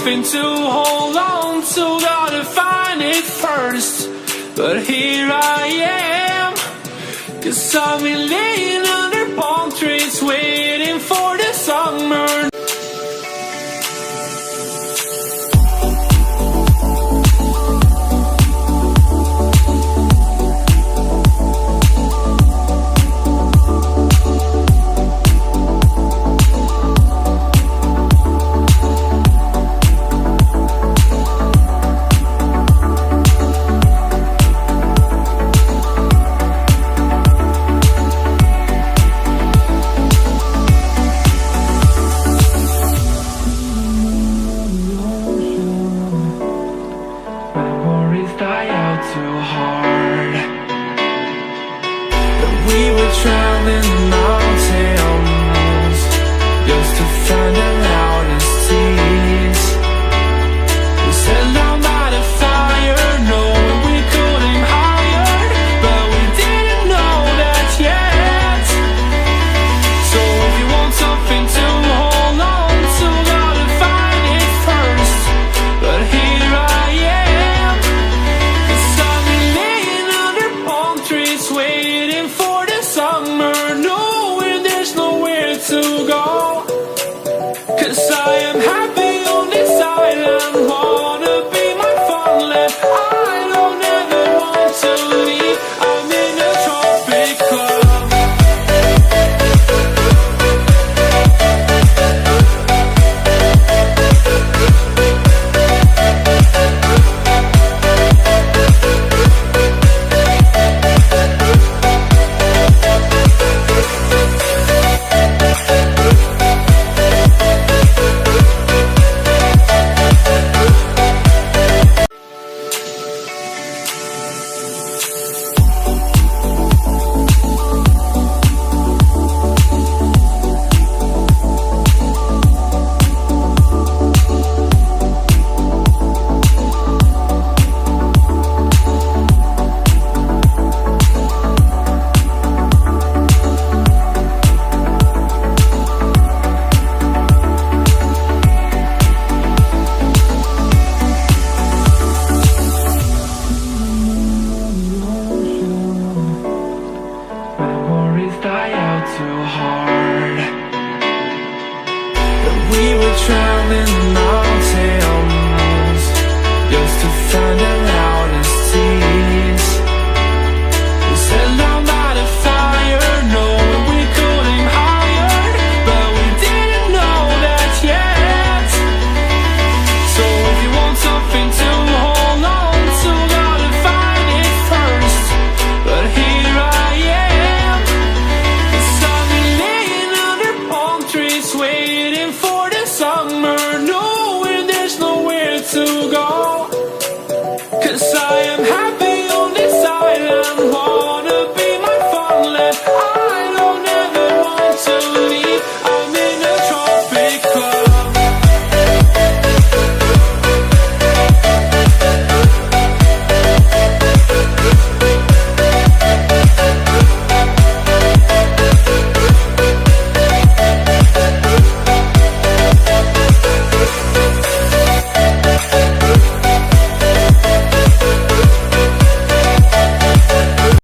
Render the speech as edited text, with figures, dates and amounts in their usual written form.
something to hold on to, gotta find it first. But here I am, 'cause I've been laying under palm trees waiting for the summer. Die out too hard. But we were traveling mountains just to find the loudest tears. We sat down by the fire, knowing we could aim higher, but we didn't know that yet. So if you want something to hold on to, gotta find it first. But here I am, waiting for the summer, knowing there's nowhere to go. 'Cause I am happy on this island, wanna be my farmland. I don't ever want to leave, I'm in a tropic club. Die out too hard. But we were traveling mountains just to find the loudest tears. We sat down by the fire, knowing we could aim higher, but we didn't know that yet. So if you want something to hold on to, gotta find it first. But here I am, waiting for the summer, knowing there's nowhere to go. 'Cause I am happy